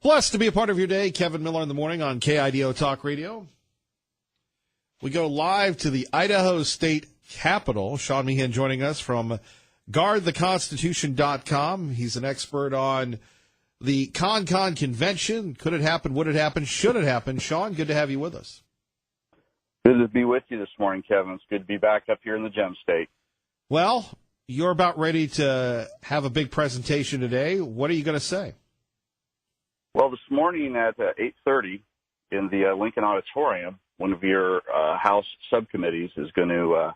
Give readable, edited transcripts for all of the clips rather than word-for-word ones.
Blessed to be a part of your day. Kevin Miller in the morning on KIDO Talk Radio. We go live to the Idaho State Capitol. Sean Meehan joining us from guardtheconstitution.com. He's an expert on the CONCON convention. Could it happen? Would it happen? Should it happen? Sean, good to have you with us. Good to be with you this morning, Kevin. It's good to be back up here in the Gem State. Well, you're about ready to have a big presentation today. What are you going to say? Well, this morning at 8:30 in the Lincoln Auditorium, one of your House subcommittees is going to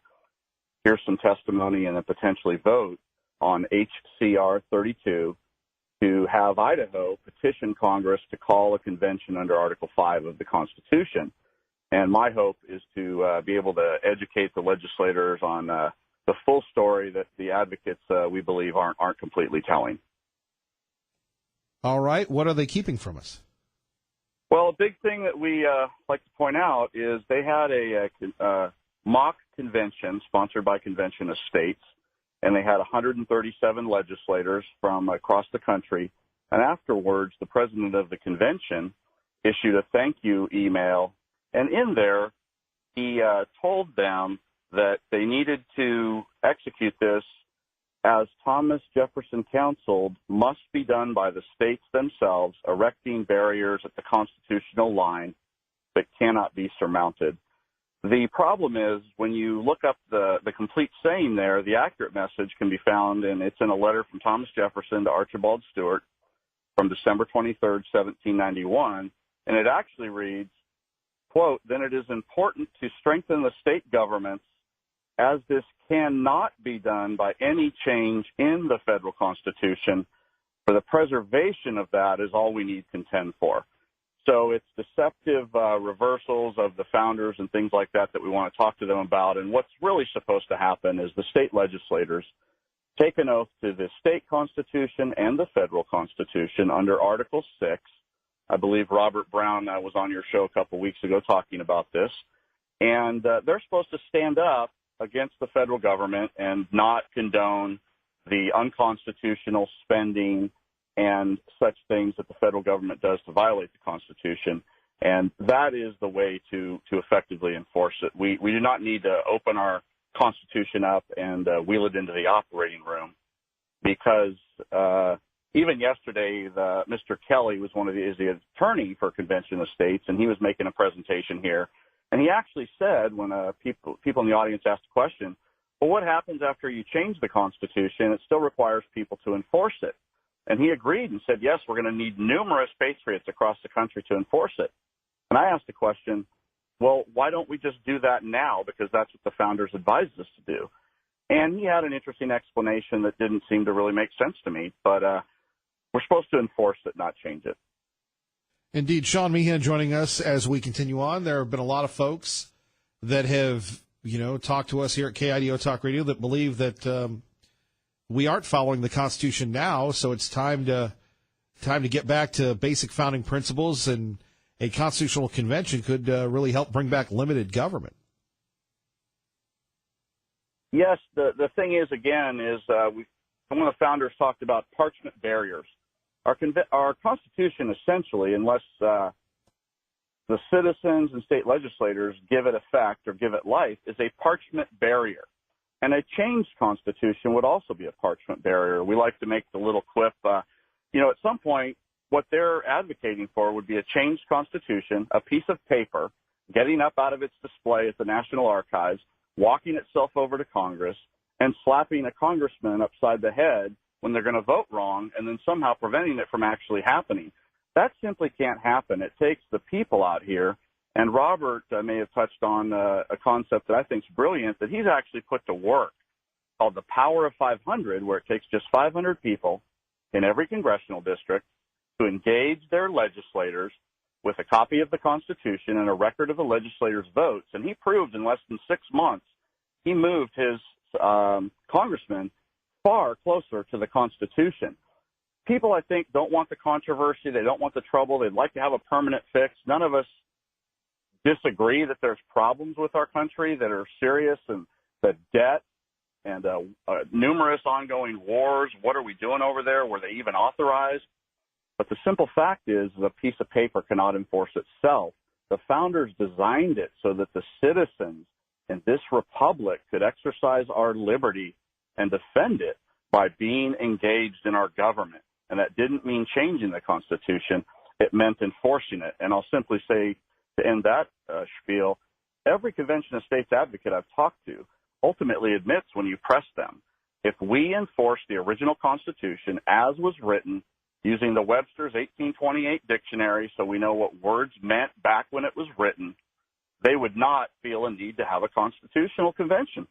hear some testimony and then potentially vote on HCR 32 to have Idaho petition Congress to call a convention under Article 5 of the Constitution. And my hope is to be able to educate the legislators on the full story that the advocates, we believe, aren't completely telling. All right. What are they keeping from us? Well, a big thing that we like to point out is they had a mock convention sponsored by Convention of States, and they had 137 legislators from across the country. And afterwards, the president of the convention issued a thank you email, and in there, he told them that they needed to execute this as Thomas Jefferson counseled, must be done by the states themselves, erecting barriers at the constitutional line that cannot be surmounted. The problem is when you look up the complete saying there, the accurate message can be found, and it's in a letter from Thomas Jefferson to Archibald Stuart from December 23rd, 1791, and it actually reads, quote, "Then it is important to strengthen the state governments as this cannot be done by any change in the federal Constitution, for the preservation of that is all we need contend for." So it's deceptive reversals of the founders and things like that we want to talk to them about. And what's really supposed to happen is the state legislators take an oath to the state constitution and the federal constitution under Article 6. I believe Robert Brown was on your show a couple weeks ago talking about this. And they're supposed to stand up against the federal government and not condone the unconstitutional spending and such things that the federal government does to violate the Constitution. And that is the way to effectively enforce it. We do not need to open our Constitution up and wheel it into the operating room, because even yesterday, Mr. Kelly was the attorney for Convention of States, and he was making a presentation here. And he actually said, when people in the audience asked a question, well, what happens after you change the Constitution? It still requires people to enforce it. And he agreed and said, yes, we're going to need numerous patriots across the country to enforce it. And I asked the question, well, why don't we just do that now? Because that's what the founders advised us to do. And he had an interesting explanation that didn't seem to really make sense to me. But we're supposed to enforce it, not change it. Indeed. Sean Meehan joining us as we continue on. There have been a lot of folks that have, talked to us here at KIDO Talk Radio that believe that we aren't following the Constitution now, so it's time to get back to basic founding principles, and a constitutional convention could really help bring back limited government. Yes, the thing is, again, some of the founders talked about parchment barriers. Our Constitution, essentially, unless the citizens and state legislators give it effect or give it life, is a parchment barrier. And a changed Constitution would also be a parchment barrier. We like to make the little quip, at some point, what they're advocating for would be a changed Constitution, a piece of paper, getting up out of its display at the National Archives, walking itself over to Congress, and slapping a congressman upside the head when they're going to vote wrong, and then somehow preventing it from actually happening. That simply can't happen. It takes the people out here, and Robert may have touched on a concept that I think is brilliant that he's actually put to work called the Power of 500, where it takes just 500 people in every congressional district to engage their legislators with a copy of the Constitution and a record of the legislators' votes. And he proved in less than 6 months he moved his congressman far closer to the Constitution. People, I think, don't want the controversy. They don't want the trouble. They'd like to have a permanent fix. None of us disagree that there's problems with our country that are serious, and the debt and numerous ongoing wars. What are we doing over there? Were they even authorized? But the simple fact is a piece of paper cannot enforce itself. The founders designed it so that the citizens in this republic could exercise our liberty and defend it by being engaged in our government. And that didn't mean changing the Constitution. It meant enforcing it. And I'll simply say, to end that spiel, every Convention of States advocate I've talked to ultimately admits when you press them, if we enforce the original Constitution as was written using the Webster's 1828 dictionary so we know what words meant back when it was written, they would not feel a need to have a constitutional convention.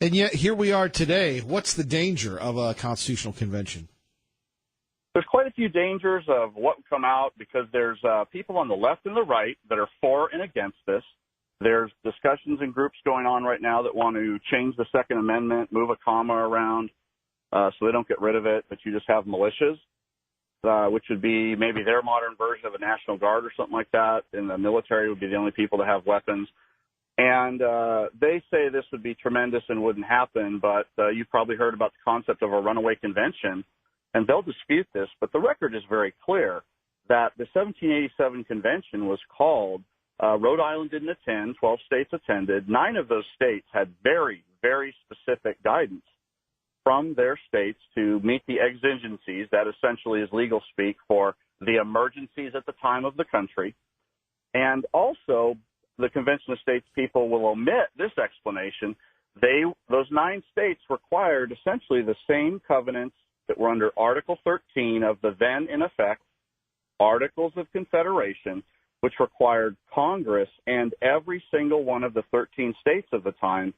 And yet here we are today. What's the danger of a constitutional convention? There's quite a few dangers of what would come out because there's people on the left and the right that are for and against this. There's discussions and groups going on right now that want to change the Second Amendment, move a comma around so they don't get rid of it, but you just have militias, which would be maybe their modern version of a National Guard or something like that, and the military would be the only people to have weapons. And they say this would be tremendous and wouldn't happen, but you've probably heard about the concept of a runaway convention, and they'll dispute this, but the record is very clear that the 1787 convention was called. Rhode Island didn't attend, 12 states attended. 9 of those states had very, very specific guidance from their states to meet the exigencies, that essentially is legal speak for the emergencies at the time of the country. And also, the Convention of States people will omit this explanation. Those 9 states required essentially the same covenants that were under Article 13 of the then in effect Articles of Confederation, which required Congress and every single one of the 13 states of the time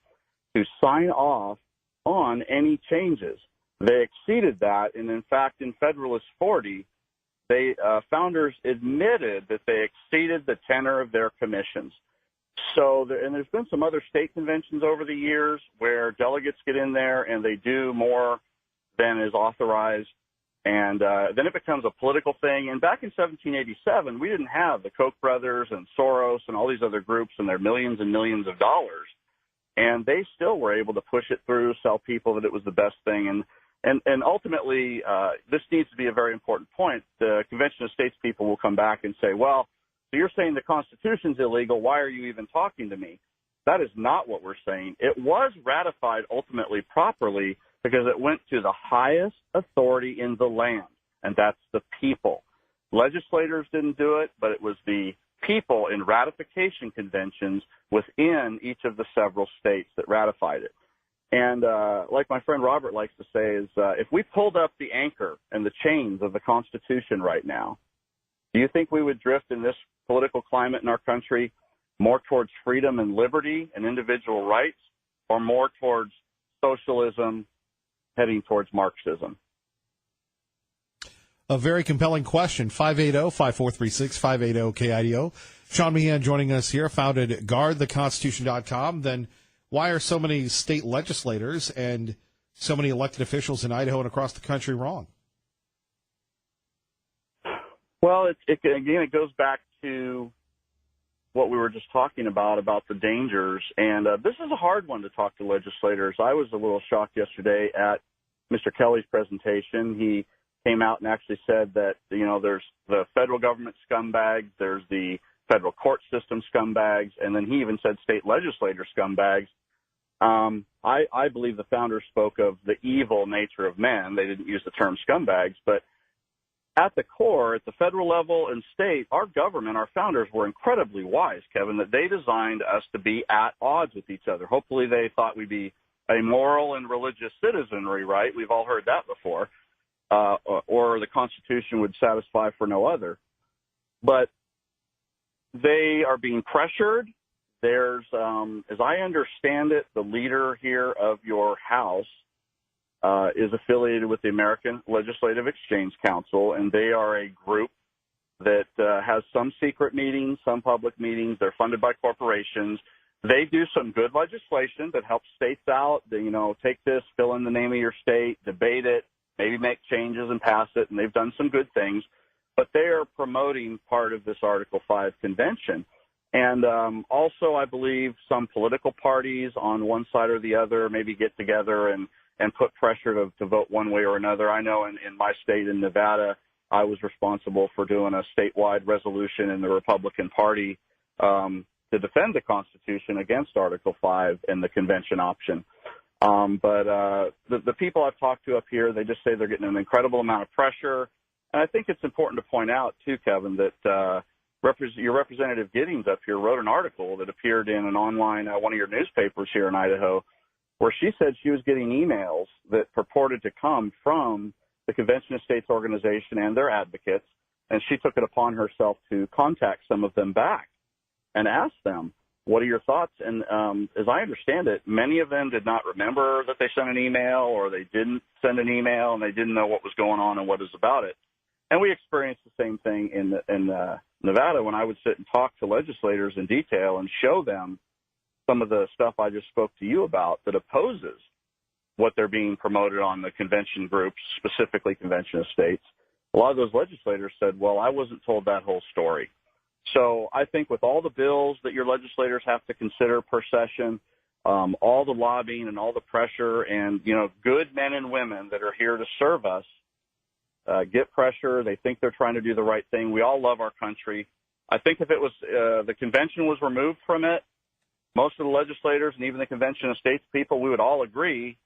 to sign off on any changes. They exceeded that, and in fact, in Federalist 40, founders admitted that they exceeded the tenor of their commissions. So, and there's been some other state conventions over the years where delegates get in there and they do more than is authorized, and then it becomes a political thing. And back in 1787, we didn't have the Koch brothers and Soros and all these other groups and their millions and millions of dollars, and they still were able to push it through, sell people that it was the best thing. And ultimately, this needs to be a very important point. The Convention of States people will come back and say, well, so you're saying the Constitution's illegal. Why are you even talking to me? That is not what we're saying. It was ratified ultimately properly because it went to the highest authority in the land, and that's the people. Legislators didn't do it, but it was the people in ratification conventions within each of the several states that ratified it. And like my friend Robert likes to say is if we pulled up the anchor and the chains of the Constitution right now, do you think we would drift in this political climate in our country more towards freedom and liberty and individual rights, or more towards socialism heading towards Marxism? A very compelling question. 580-5436, 580-KIDO. Sean Meehan joining us here, founded GuardTheConstitution.com. Then why are so many state legislators and so many elected officials in Idaho and across the country wrong? Well, it goes back to what we were just talking about the dangers. And this is a hard one to talk to legislators. I was a little shocked yesterday at Mr. Kelly's presentation. He came out and actually said that, there's the federal government scumbags, there's the federal court system scumbags, and then he even said state legislator scumbags. I believe the founders spoke of the evil nature of men. They didn't use the term scumbags, but at the core, at the federal level and state, our government, our founders were incredibly wise, Kevin, that they designed us to be at odds with each other. Hopefully they thought we'd be a moral and religious citizenry, right? We've all heard that before. Or the Constitution would satisfy for no other. But they are being pressured. There's, as I understand it, the leader here of your House is affiliated with the American Legislative Exchange Council, and they are a group that has some secret meetings, some public meetings. They're funded by corporations. They do some good legislation that helps states out. Take this, fill in the name of your state, debate it, maybe make changes and pass it, and they've done some good things. But they are promoting part of this Article 5 convention. And also, I believe some political parties on one side or the other maybe get together and and put pressure to vote one way or another. I know in my state, in Nevada, I was responsible for doing a statewide resolution in the Republican Party to defend the Constitution against Article 5 and the convention option. But the people I've talked to up here, they just say they're getting an incredible amount of pressure. And I think it's important to point out, too, Kevin, that your Representative Giddings up here wrote an article that appeared in an online, one of your newspapers here in Idaho, where she said she was getting emails that purported to come from the Convention of States organization and their advocates, and she took it upon herself to contact some of them back and ask them, what are your thoughts? And as I understand it, many of them did not remember that they sent an email, or they didn't send an email and they didn't know what was going on and what is about it. And we experienced the same thing in Nevada when I would sit and talk to legislators in detail and show them some of the stuff I just spoke to you about that opposes what they're being promoted on the convention groups, specifically Convention of States. A lot of those legislators said, well, I wasn't told that whole story. So I think with all the bills that your legislators have to consider per session, all the lobbying and all the pressure, and, good men and women that are here to serve us, get pressure. They think they're trying to do the right thing. We all love our country. I think if it was the convention was removed from it, most of the legislators and even the Convention of States people, we would all agree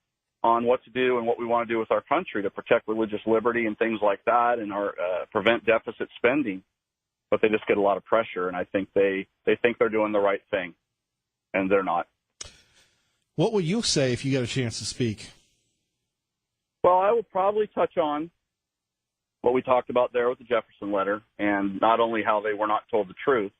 on what to do and what we want to do with our country to protect religious liberty and things like that, and prevent deficit spending. But they just get a lot of pressure, and I think they think they're doing the right thing, and they're not. What will you say if you get a chance to speak? Well, I will probably touch on what we talked about there with the Jefferson letter, and not only how they were not told the truth,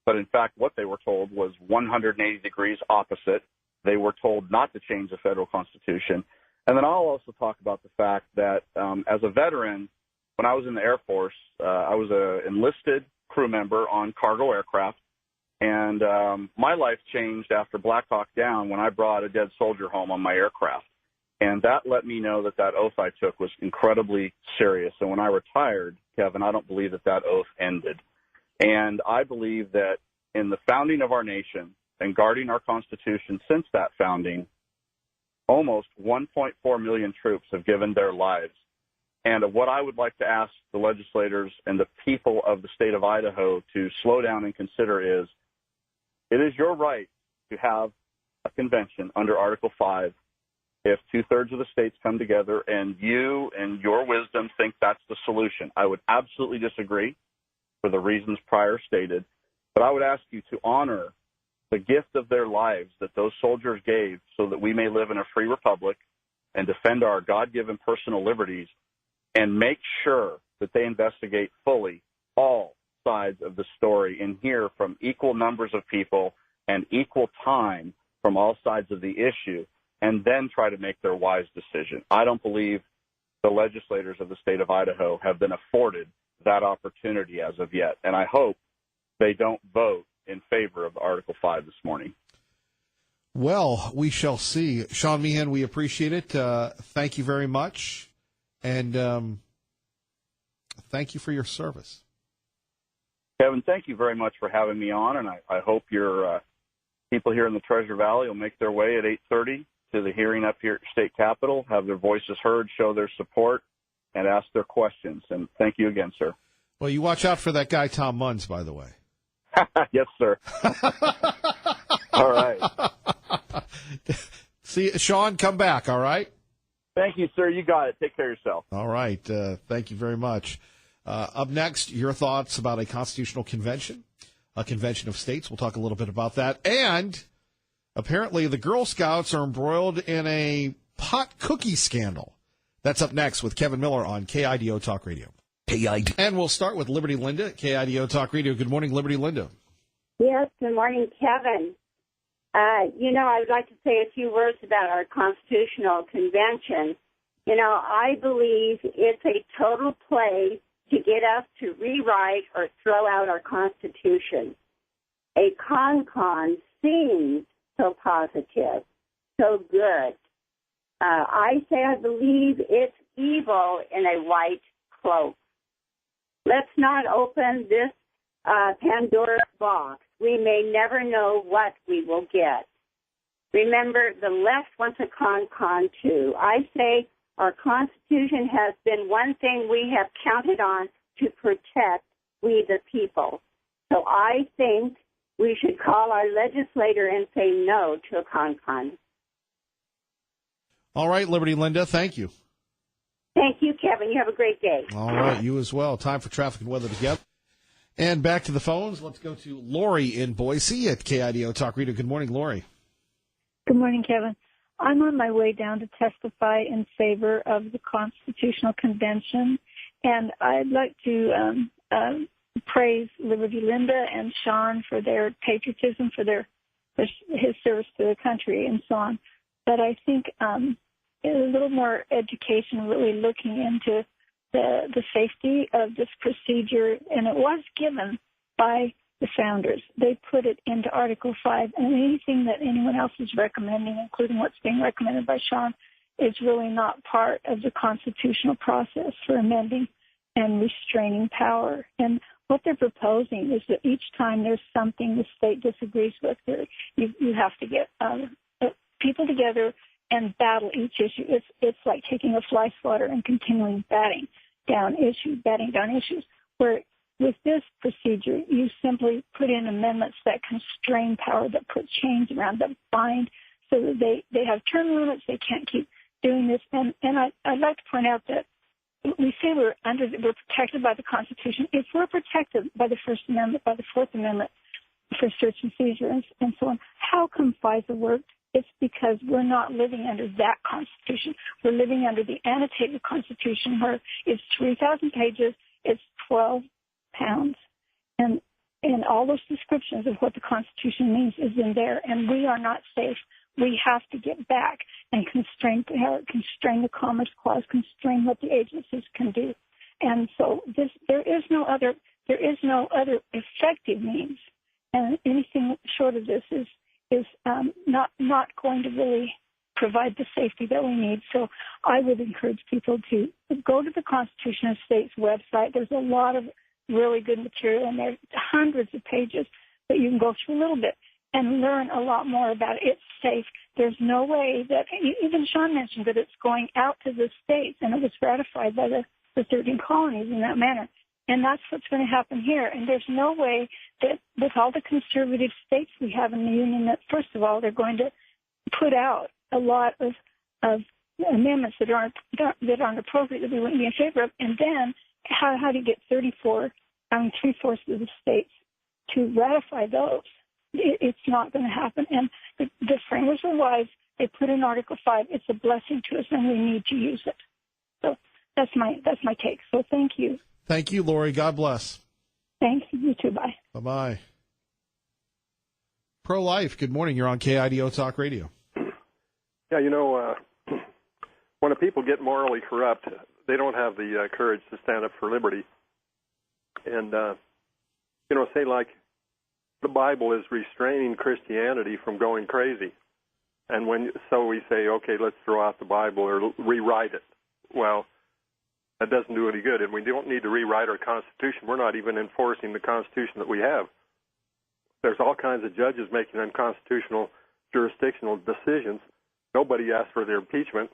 but in fact what they were told was 180 degrees opposite. They were told not to change the federal Constitution. And then I'll also talk about the fact that as a veteran, when I was in the Air Force, I was an enlisted crew member on cargo aircraft, and my life changed after Black Hawk Down when I brought a dead soldier home on my aircraft. And that let me know that oath I took was incredibly serious. And when I retired, Kevin, I don't believe that oath ended. And I believe that in the founding of our nation and guarding our Constitution since that founding, almost 1.4 million troops have given their lives. And what I would like to ask the legislators and the people of the state of Idaho to slow down and consider is, it is your right to have a convention under Article 5 if 2/3 of the states come together and you and your wisdom think that's the solution. I would absolutely disagree for the reasons prior stated, but I would ask you to honor the gift of their lives that those soldiers gave so that we may live in a free republic and defend our God-given personal liberties, and make sure that they investigate fully all sides of the story and hear from equal numbers of people and equal time from all sides of the issue, and then try to make their wise decision. I don't believe the legislators of the state of Idaho have been afforded that opportunity as of yet, and I hope they don't vote in favor of Article 5 this morning. Well, we shall see. Sean Meehan, we appreciate it. Thank you very much, and thank you for your service. Kevin, thank you very much for having me on, and I hope your people here in the Treasure Valley will make their way at 8:30 to the hearing up here at State Capitol, have their voices heard, show their support, and ask their questions. And thank you again, sir. Well, you watch out for that guy, Tom Munns, by the way. Yes, sir. All right. See, Sean, come back, all right? Thank you, sir. You got it. Take care of yourself. All right. Thank you very much. Up next, your thoughts about a constitutional convention, a convention of states. We'll talk a little bit about that. And apparently the Girl Scouts are embroiled in a pot cookie scandal. That's up next with Kevin Miller on KIDO Talk Radio. And we'll start with Liberty Linda at KIDO Talk Radio. Good morning, Liberty Linda. Yes, good morning, Kevin. I would like to say a few words about our constitutional convention. I believe it's a total play to get us to rewrite or throw out our Constitution. A con seems so positive, so good. I say I believe it's evil in a white cloak. Let's not open this Pandora's box. We may never know what we will get. Remember, the left wants a con too. I say our Constitution has been one thing we have counted on to protect we the people. So I think we should call our legislator and say no to a con. All right, Liberty Linda, thank you. Thank you, Kevin. You have a great day. All right, you as well. Time for traffic and weather together. And back to the phones. Let's go to Lori in Boise at KIDO Talk Radio. Good morning, Lori. Good morning, Kevin. I'm on my way down to testify in favor of the Constitutional Convention, and I'd like to praise Liberty Linda and Sean for their patriotism, for his service to the country, and so on. But I think a little more education, really looking into the safety of this procedure, and it was given by the founders. They put it into Article 5, and anything that anyone else is recommending, including what's being recommended by Sean, is really not part of the constitutional process for amending and restraining power. And what they're proposing is that each time there's something the state disagrees with, you have to get people together and battle each issue. It's like taking a fly swatter and continually batting down issues, where with this procedure, you simply put in amendments that constrain power, that put chains around, that bind, so that they have term limits. They can't keep doing this. And I'd like to point out that we say we're protected by the Constitution. If we're protected by the First Amendment, by the Fourth Amendment for search and seizure and so on, how come FISA worked? It's because we're not living under that Constitution. We're living under the annotated Constitution, where it's 3,000 pages, it's 12 pounds, and all those descriptions of what the Constitution means is in there, and we are not safe. We have to get back and constrain the Commerce Clause, constrain what the agencies can do. And so there is no other effective means, and anything short of this is not going to really provide the safety that we need. So I would encourage people to go to the Constitution of States website. There's a lot of really good material in there, hundreds of pages that you can go through a little bit and learn a lot more about it. It's safe. There's no way that, even Sean mentioned that it's going out to the states, and it was ratified by the 13 colonies in that manner. And that's what's going to happen here. And there's no way that with all the conservative states we have in the Union that, first of all, they're going to put out a lot of amendments that aren't appropriate, that we wouldn't be in favor of. And then how do you get 3/4 of the states to ratify those? It's not going to happen. And the framers are wise. They put in Article 5. It's a blessing to us, and we need to use it. So that's my take. So thank you. Thank you, Lori. God bless. Thanks. You too. Bye. Bye-bye. Pro-life, good morning. You're on KIDO Talk Radio. Yeah, when the people get morally corrupt, they don't have the courage to stand up for liberty. And, say like the Bible is restraining Christianity from going crazy. And so we say, okay, let's throw out the Bible or rewrite it. Well, that doesn't do any good, and we don't need to rewrite our Constitution. We're not even enforcing the Constitution that we have. There's all kinds of judges making unconstitutional jurisdictional decisions. Nobody asked for their impeachment.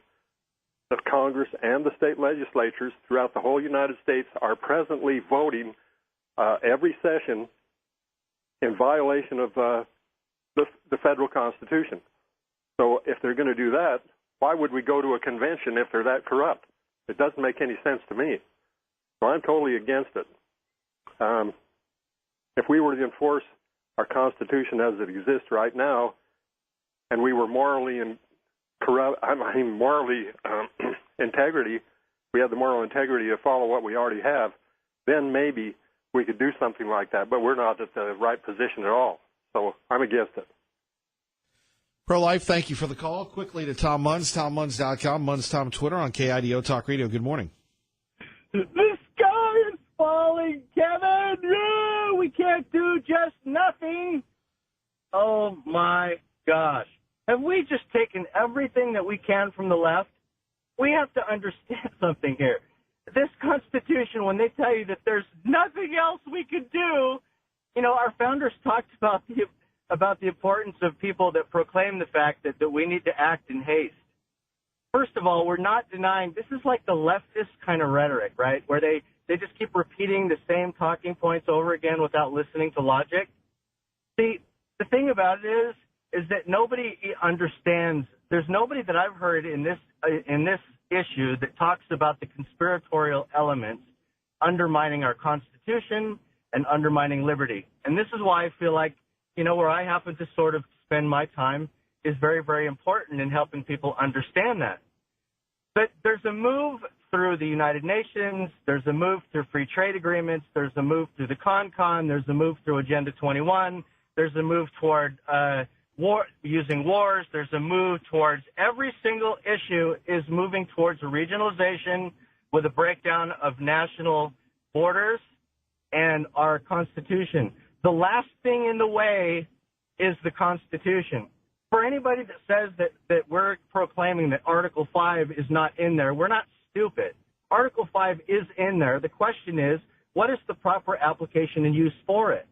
The Congress and the state legislatures throughout the whole United States are presently voting every session in violation of the federal Constitution. So if they're going to do that, why would we go to a convention if they're that corrupt? It doesn't make any sense to me. So I'm totally against it. If we were to enforce our Constitution as it exists right now, and we were morally integrity, we have the moral integrity to follow what we already have, then maybe we could do something like that. But we're not at the right position at all. So I'm against it. Pro-life, thank you for the call. Quickly to Tom Munz, TomMunz.com, Munz Tom Twitter on KIDO Talk Radio. Good morning. The sky is falling, Kevin. No, we can't do just nothing. Oh, my gosh. Have we just taken everything that we can from the left? We have to understand something here. This Constitution, when they tell you that there's nothing else we could do, our founders talked about about the importance of people that proclaim the fact that we need to act in haste. First of all, we're not denying, this is like the leftist kind of rhetoric, right, where they just keep repeating the same talking points over again without listening to logic. See, the thing about it is that nobody understands, there's nobody that I've heard in this issue that talks about the conspiratorial elements undermining our Constitution and undermining liberty. And this is why I feel like, where I happen to sort of spend my time is very, very important in helping people understand that. But there's a move through the United Nations, there's a move through free trade agreements, there's a move through the CONCON, there's a move through Agenda 21, there's a move toward using wars, there's a move towards every single issue is moving towards a regionalization with a breakdown of national borders and our Constitution. The last thing in the way is the Constitution. For anybody that says that we're proclaiming that Article 5 is not in there, we're not stupid. Article 5 is in there. The question is, what is the proper application and use for it?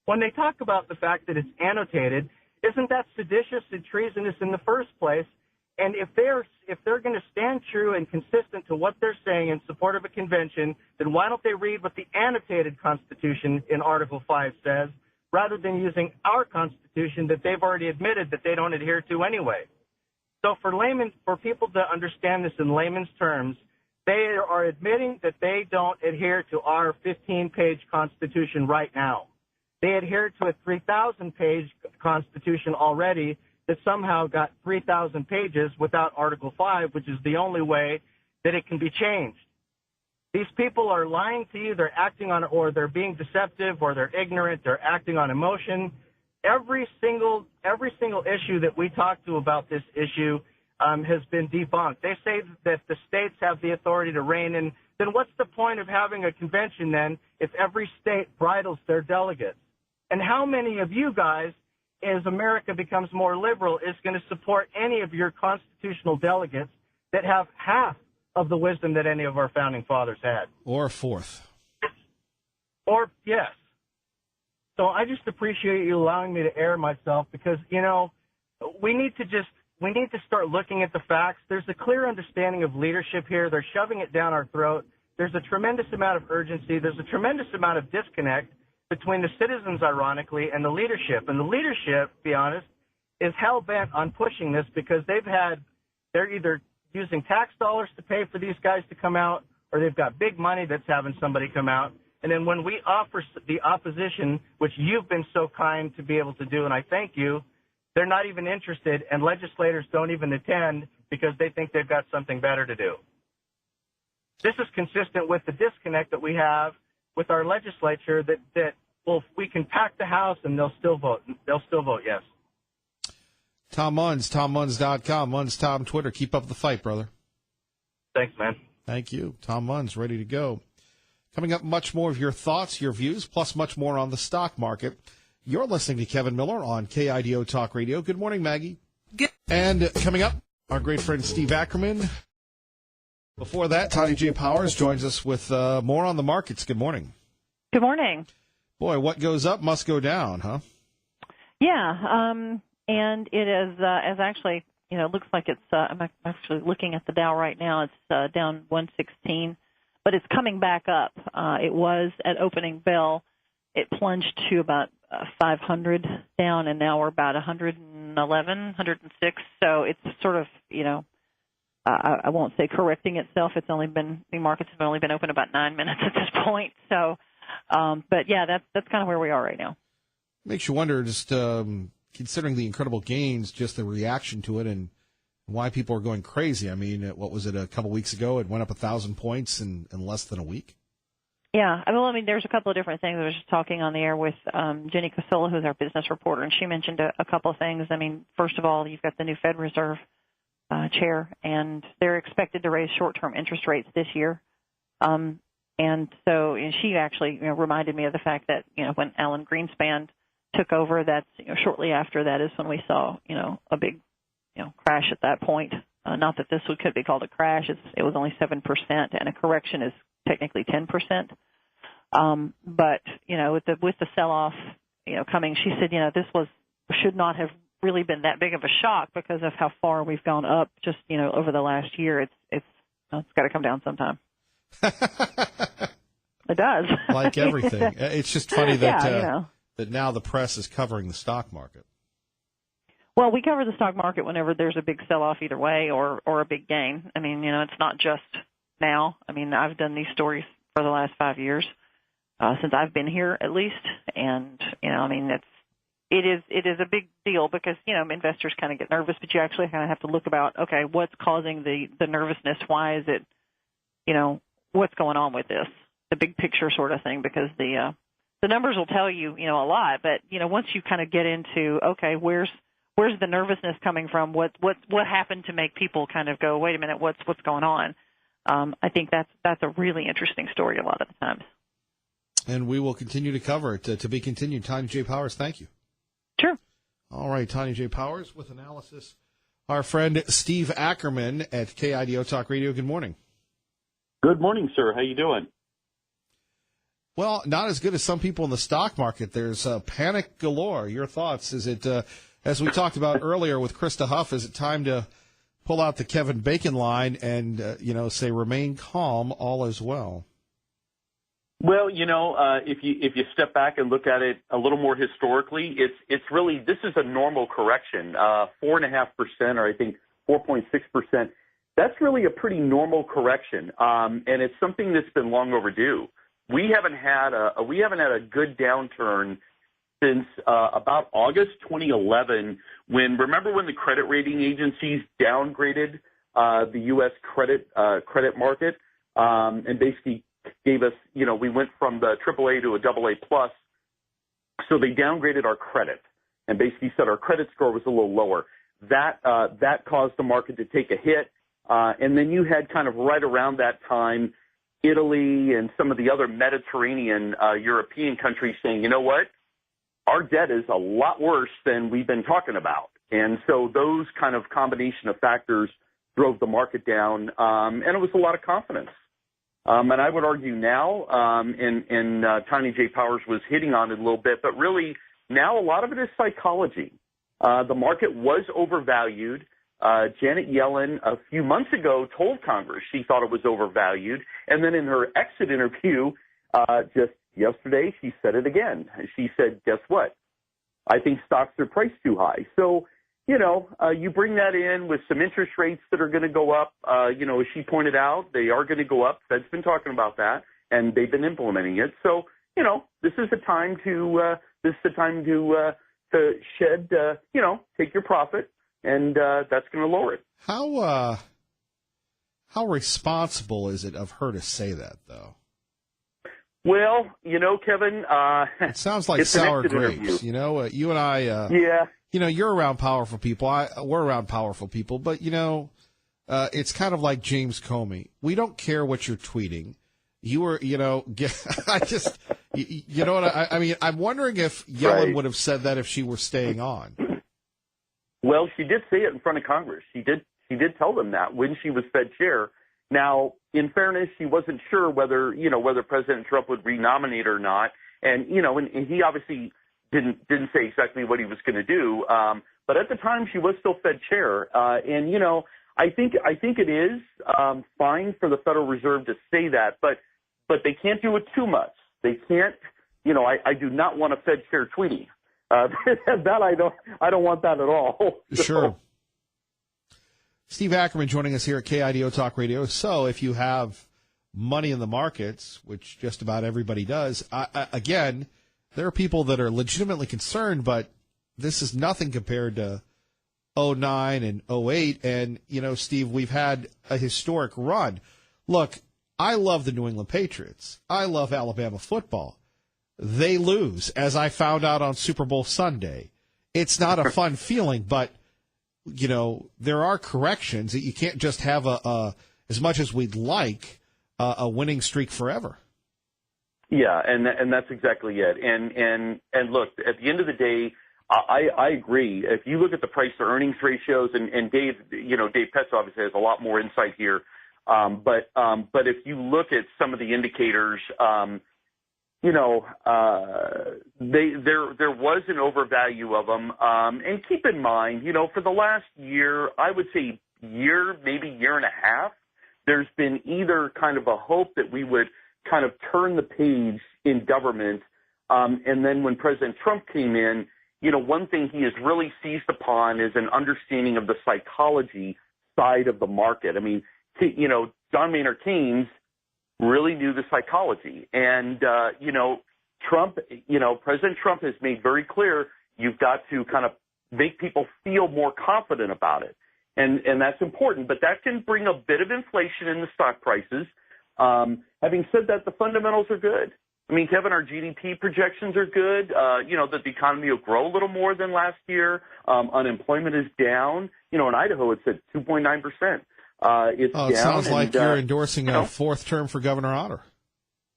When they talk about the fact that it's annotated, isn't that seditious and treasonous in the first place? And if they're going to stand true and consistent to what they're saying in support of a convention, then why don't they read what the annotated Constitution in Article 5 says, rather than using our Constitution that they've already admitted that they don't adhere to anyway? So for people to understand this in layman's terms, they are admitting that they don't adhere to our 15-page Constitution right now. They adhere to a 3,000-page Constitution already that somehow got 3,000 pages without Article 5, which is the only way that it can be changed. These people are lying to you, they're acting on, or they're being deceptive, or they're ignorant, they're acting on emotion. Every single issue that we talk to about this issue has been debunked. They say that the states have the authority to rein in. Then what's the point of having a convention then if every state bridles their delegates? And how many of you guys, as America becomes more liberal, is going to support any of your constitutional delegates that have half of the wisdom that any of our founding fathers had? Or a fourth. Or, yes. So I just appreciate you allowing me to air myself because, we need to start looking at the facts. There's a clear understanding of leadership here. They're shoving it down our throat. There's a tremendous amount of urgency. There's a tremendous amount of disconnect between the citizens, ironically, and the leadership. And the leadership, to be honest, is hell-bent on pushing this because they're either using tax dollars to pay for these guys to come out, or they've got big money that's having somebody come out. And then when we offer the opposition, which you've been so kind to be able to do, and I thank you, they're not even interested, and legislators don't even attend because they think they've got something better to do. This is consistent with the disconnect that we have with our legislature that we can pack the House and they'll still vote. They'll still vote yes. Tom Munz, TomMunz.com, Munz Tom Twitter. Keep up the fight, brother. Thanks, man. Thank you. Tom Munz, ready to go. Coming up, much more of your thoughts, your views, plus much more on the stock market. You're listening to Kevin Miller on KIDO Talk Radio. Good morning, Maggie. Good. And coming up, our great friend Steve Ackerman. Before that, Tani J. Powers joins us with more on the markets. Good morning. Good morning. Boy, what goes up must go down, huh? Yeah, and it is as actually, looks like it's, I'm actually looking at the Dow right now. It's down 116, but it's coming back up. It was at opening bell. It plunged to about 500 down, and now we're about 111, 106. So it's sort of, I won't say correcting itself. The markets have only been open about 9 minutes at this point. So, but yeah, that's kind of where we are right now. Makes you wonder, just considering the incredible gains, just the reaction to it and why people are going crazy. I mean, what was it, a couple weeks ago? It went up 1,000 points in less than a week. Yeah, there's a couple of different things. I was just talking on the air with Jenny Casillo, who's our business reporter, and she mentioned a couple of things. I mean, first of all, you've got the new Fed Reserve chair, and they're expected to raise short-term interest rates this year. And she actually reminded me of the fact that, when Alan Greenspan took over, that's, shortly after that is when we saw, a big, crash at that point. Not that this could be called a crash. It was only 7%, and a correction is technically 10%. But, with the sell-off, coming, she said, this was should not have really been that big of a shock because of how far we've gone up just, over the last year. It's got to come down sometime. It does. Like everything. It's just funny that that now the press is covering the stock market. Well, we cover the stock market whenever there's a big sell-off either way or a big gain. I mean, it's not just now. I mean, I've done these stories for the last 5 years, since I've been here at least. And, it is a big deal because, investors kind of get nervous, but you actually kind of have to look about, okay, what's causing the nervousness? Why is it, what's going on with this? The big picture sort of thing, because the numbers will tell you, a lot. But, once you kind of get into, okay, where's the nervousness coming from? What happened to make people kind of go, wait a minute, what's going on? I think that's a really interesting story a lot of the times. And we will continue to cover it. To be continued. Tanya J. Powers, thank you. Sure. All right, Tanya J. Powers with analysis. Our friend Steve Ackerman at KIDO Talk Radio. Good morning. Good morning, sir. How you doing? Well, not as good as some people in the stock market. There's panic galore. Your thoughts? Is it, as we talked about earlier with Krista Huff, is it time to pull out the Kevin Bacon line and, say, remain calm, all is well? Well, if you step back and look at it a little more historically, it's really, this is a normal correction. 4.5%, or I think 4.6%. That's really a pretty normal correction, and it's something that's been long overdue. We haven't had a good downturn since about August 2011. Remember when the credit rating agencies downgraded the U.S. credit market and basically gave us, we went from the AAA to a AA plus. So they downgraded our credit and basically said our credit score was a little lower. That caused the market to take a hit. And then you had kind of right around that time, Italy and some of the other Mediterranean European countries saying, you know what, our debt is a lot worse than we've been talking about. And so those kind of combination of factors drove the market down, and it was a lot of confidence. And I would argue now, and Tanya J. Powers was hitting on it a little bit, but really now a lot of it is psychology. The market was overvalued. Janet Yellen a few months ago told Congress she thought it was overvalued. And then in her exit interview just yesterday, she said it again. She said, guess what? I think stocks are priced too high. So, you bring that in with some interest rates that are going to go up. As she pointed out, they are going to go up. Fed's been talking about that, and they've been implementing it. So, this is the time to shed, take your profit. And that's going to lower it. How responsible is it of her to say that, though? Well, Kevin, it sounds like sour grapes. Interview. You and I. Yeah. You're around powerful people. We're around powerful people, but it's kind of like James Comey. We don't care what you're tweeting. You were, I just, what I mean. I'm wondering if Yellen would have said that if she were staying on. Well, she did say it in front of Congress. She did tell them that when she was Fed chair. Now, in fairness, she wasn't sure whether President Trump would renominate her or not. And, and he obviously didn't say exactly what he was going to do. But at the time, she was still Fed chair. And, I think it is fine for the Federal Reserve to say that, but they can't do it too much. They can't, I do not want a Fed chair tweeting. That I don't want that at all. So. Sure. Steve Ackerman joining us here at KIDO Talk Radio. So if you have money in the markets, which just about everybody does, again, there are people that are legitimately concerned, but this is nothing compared to 2009 and 2008. And, Steve, we've had a historic run. Look, I love the New England Patriots. I love Alabama football. They lose, as I found out on Super Bowl Sunday. It's not a fun feeling, but, there are corrections that you can't just have as much as we'd like, a winning streak forever. Yeah, and that's exactly it. And look, at the end of the day, I agree. If you look at the price to earnings ratios, and Dave Petz obviously has a lot more insight here. But if you look at some of the indicators, there was an overvalue of them. And keep in mind, for the last year, I would say maybe year and a half, there's been either kind of a hope that we would kind of turn the page in government. And then when President Trump came in, one thing he has really seized upon is an understanding of the psychology side of the market. I mean, John Maynard Keynes really knew the psychology. And, President Trump has made very clear you've got to kind of make people feel more confident about it. And that's important. But that can bring a bit of inflation in the stock prices. Having said that, the fundamentals are good. I mean, Kevin, our GDP projections are good. That the economy will grow a little more than last year. Unemployment is down. In Idaho, it's at 2.9%. It's down. It sounds like you're endorsing a fourth term for Governor Otter.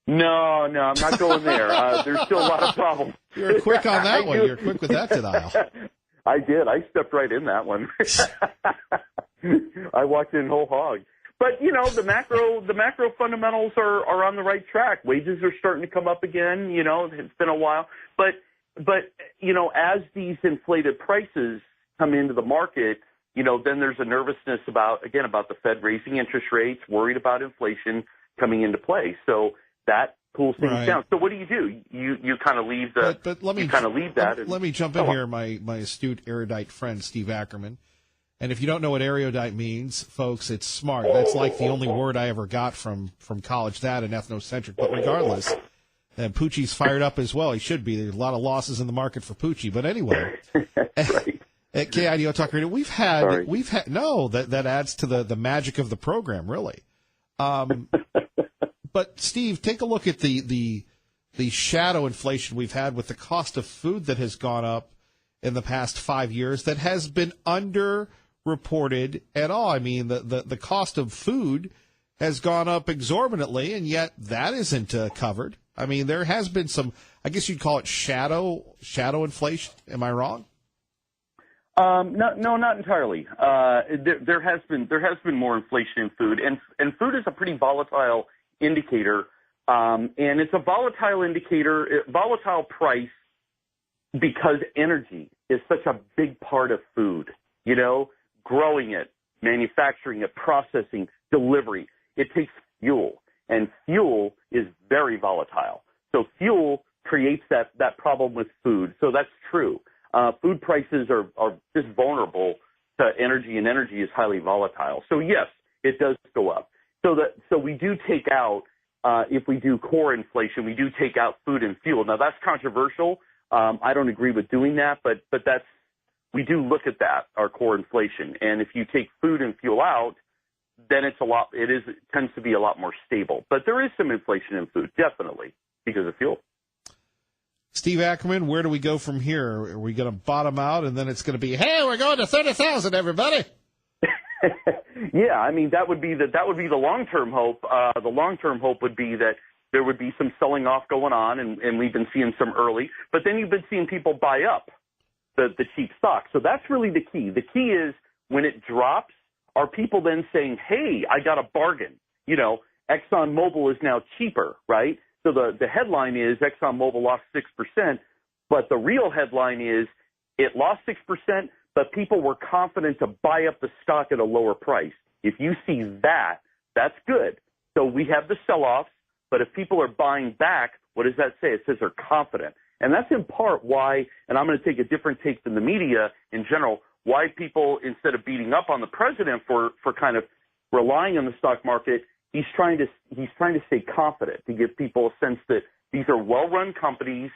No, I'm not going there. There's still a lot of problems. You're quick on that one. You're quick with that denial. I did. I stepped right in that one. I walked in whole hog. But, the macro fundamentals are on the right track. Wages are starting to come up again. It's been a while. But as these inflated prices come into the market, then there's a nervousness about the Fed raising interest rates, worried about inflation coming into play. So that pulls things down. So what do? You kind of leave the. But let me leave that. Let me jump in here, my astute erudite friend Steve Ackerman. And if you don't know what erudite means, folks, it's smart. That's like the only word I ever got from college, that and ethnocentric. But regardless, and Poochie's fired up as well. He should be. There's a lot of losses in the market for Poochie. But anyway, right. At KIDO Talk Radio, we've had that adds to the magic of the program, really. But Steve, take a look at the shadow inflation we've had with the cost of food that has gone up in the past 5 years that has been underreported at all. I mean, the cost of food has gone up exorbitantly, and yet that isn't covered. I mean, there has been some, I guess you'd call it shadow inflation. Am I wrong? No, not entirely. There has been more inflation in food, and food is a pretty volatile indicator, and it's a volatile price because energy is such a big part of food. Growing it, manufacturing it, processing, delivery. It takes fuel, and fuel is very volatile. So fuel creates that problem with food. So that's true. Food prices are just vulnerable to energy, and energy is highly volatile. So yes, it does go up. So we do take out, if we do core inflation, we do take out food and fuel. Now that's controversial. I don't agree with doing that, but we do look at that, our core inflation. And if you take food and fuel out, then it tends to be a lot more stable. But there is some inflation in food, definitely, because of fuel. Steve Ackerman, where do we go from here? Are we going to bottom out, and then it's going to be, hey, we're going to 30,000, everybody? Yeah, I mean that would be the long-term hope. The long-term hope would be that there would be some selling off going on, and we've been seeing some early. But then you've been seeing people buy up the cheap stock. So that's really the key. The key is when it drops, are people then saying, hey, I got a bargain? ExxonMobil is now cheaper, right? So the headline is ExxonMobil lost 6%, but the real headline is it lost 6%, but people were confident to buy up the stock at a lower price. If you see that, that's good. So we have the sell-offs, but if people are buying back, what does that say? It says they're confident. And that's in part why, and I'm going to take a different take than the media in general, why people, instead of beating up on the president for kind of relying on the stock market, he's trying to stay confident, to give people a sense that these are well-run companies.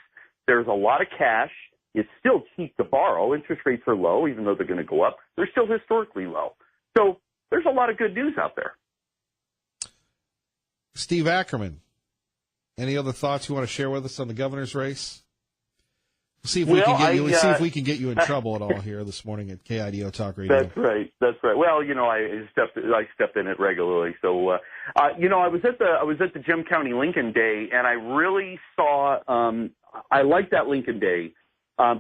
There's a lot of cash. It's still cheap to borrow. Interest rates are low, even though they're going to go up. They're still historically low. So there's a lot of good news out there. Steve Ackerman, any other thoughts you want to share with us on the governor's race? See if we can get you in trouble at all here this morning at KIDO Talk Radio. That's right. Well, I step in it regularly. So, I was at the Gem County Lincoln Day, and I really saw. I like that Lincoln Day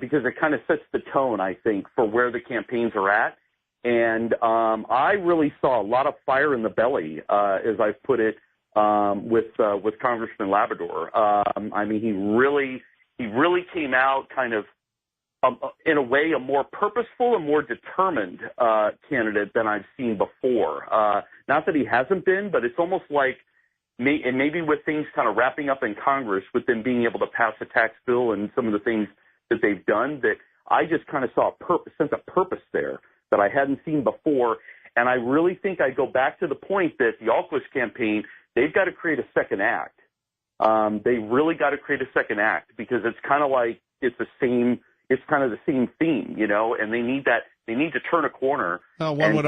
because it kind of sets the tone, I think, for where the campaigns are at. And I really saw a lot of fire in the belly, as I've put it, with Congressman Labrador. I mean, he really came out kind of in a way a more purposeful and more determined candidate than I've seen before. Not that he hasn't been, but it's almost like and maybe with things kind of wrapping up in Congress, with them being able to pass a tax bill and some of the things that they've done, that I just kind of saw a sense of purpose there that I hadn't seen before. And I really think I go back to the point that the Alquist campaign, they've got to create a second act. They really got to create a second act, because it's kind of like it's kind of the same theme, you know, and they need to turn a corner. One would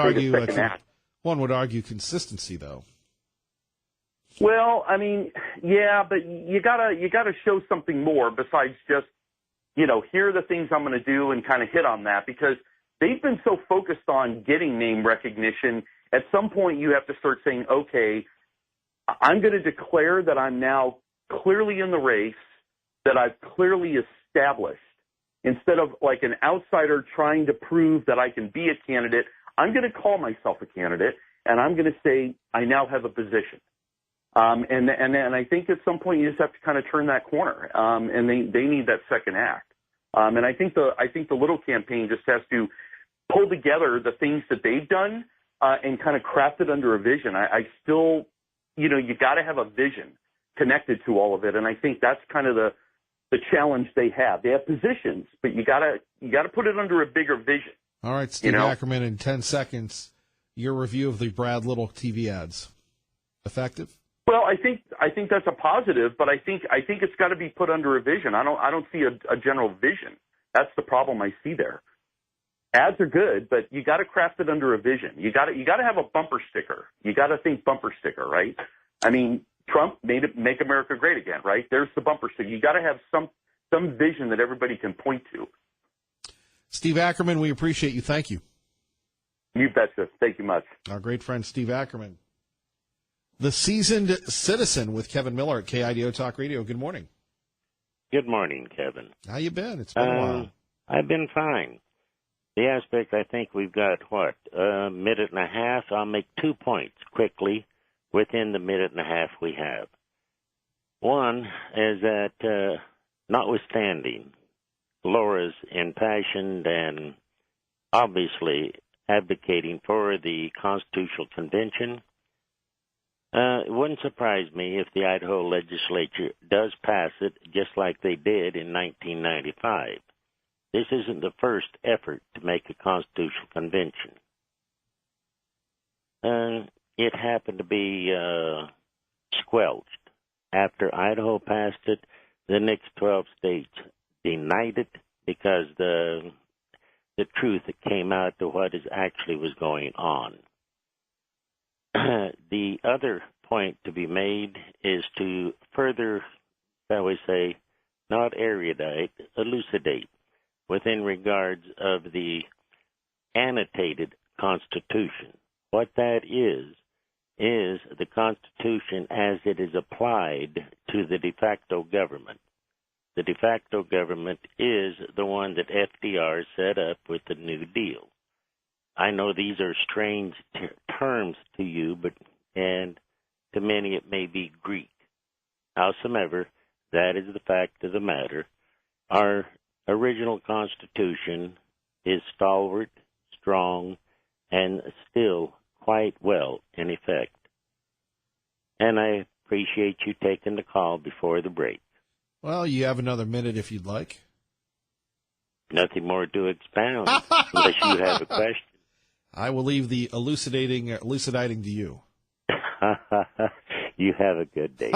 argue consistency, though. Well, I mean, yeah, but you gotta show something more besides just, you know, here are the things I'm going to do and kind of hit on that, because they've been so focused on getting name recognition. At some point, you have to start saying, okay, I'm going to declare that I'm now clearly in the race, that I've clearly established. Instead of like an outsider trying to prove that I can be a candidate, I'm going to call myself a candidate, and I'm going to say I now have a position. And I think at some point you just have to kind of turn that corner, and they need that second act. And I think the Little campaign just has to pull together the things that they've done and kind of craft it under a vision. I still, you know, you got to have a vision connected to all of it, and I think that's kind of the challenge they have. They have positions, but you got to put it under a bigger vision. All right, Steve Ackerman, in 10 seconds, your review of the Brad Little TV ads. Effective? Well, I think that's a positive, but I think it's got to be put under a vision. I don't see a general vision. That's the problem I see there. Ads are good, but you got to craft it under a vision. You got to have a bumper sticker. You got to think bumper sticker, right? I mean, Trump make America great again, right? There's the bumper sticker. You got to have some vision that everybody can point to. Steve Ackerman, we appreciate you. Thank you. You betcha. Thank you much. Our great friend Steve Ackerman. The Seasoned Citizen with Kevin Miller at KIDO Talk Radio. Good morning. Good morning, Kevin. How you been? It's been a while. I've been fine. The aspect, I think we've got, a minute and a half. I'll make 2 points quickly within the minute and a half we have. One is that, notwithstanding Laura's impassioned and obviously advocating for the Constitutional Convention, it wouldn't surprise me if the Idaho legislature does pass it just like they did in 1995. This isn't the first effort to make a constitutional convention. It happened to be squelched. After Idaho passed it, the next 12 states denied it because the truth that came out to what actually was going on. The other point to be made is to further, shall we say, not erudite, elucidate within regards of the annotated Constitution. What that is the Constitution as it is applied to the de facto government. The de facto government is the one that FDR set up with the New Deal. I know these are strange terms to you, and to many it may be Greek. Howsoever, that is the fact of the matter. Our original Constitution is stalwart, strong, and still quite well in effect. And I appreciate you taking the call before the break. Well, you have another minute if you'd like. Nothing more to expound, unless you have a question. I will leave the elucidating to you. You have a good day.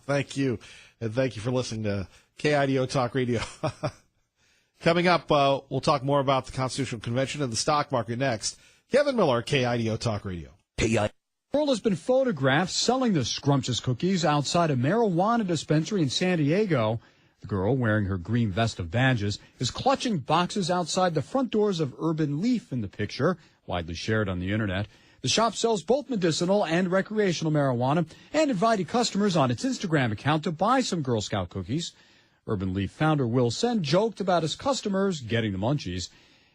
Thank you. And thank you for listening to KIDO Talk Radio. Coming up, we'll talk more about the Constitutional Convention and the stock market next. Kevin Miller, KIDO Talk Radio. The girl has been photographed selling the scrumptious cookies outside a marijuana dispensary in San Diego. The girl, wearing her green vest of badges, is clutching boxes outside the front doors of Urban Leaf in the picture, widely shared on the Internet. The shop sells both medicinal and recreational marijuana and invited customers on its Instagram account to buy some Girl Scout cookies. Urban Leaf founder Will Sen joked about his customers getting the munchies.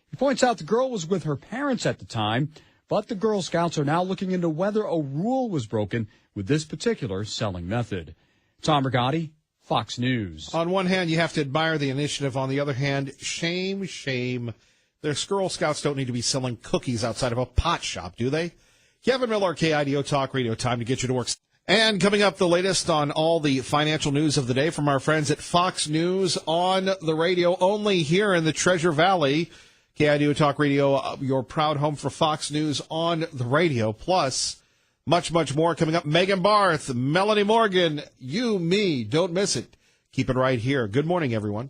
He points out the girl was with her parents at the time. but the Girl Scouts are now looking into whether a rule was broken with this particular selling method. Tom Rigotti, Fox News. On one hand, you have to admire the initiative. On the other hand, shame, shame. The Girl Scouts don't need to be selling cookies outside of a pot shop, do they? Kevin Miller, KIDO Talk Radio, time to get you to work. And coming up, the latest on all the financial news of the day from our friends at Fox News on the radio, only here in the Treasure Valley. KIDO Talk Radio, your proud home for Fox News on the radio. Plus, much, much more coming up. Megan Barth, Melanie Morgan, you, me, don't miss it. Keep it right here. Good morning, everyone.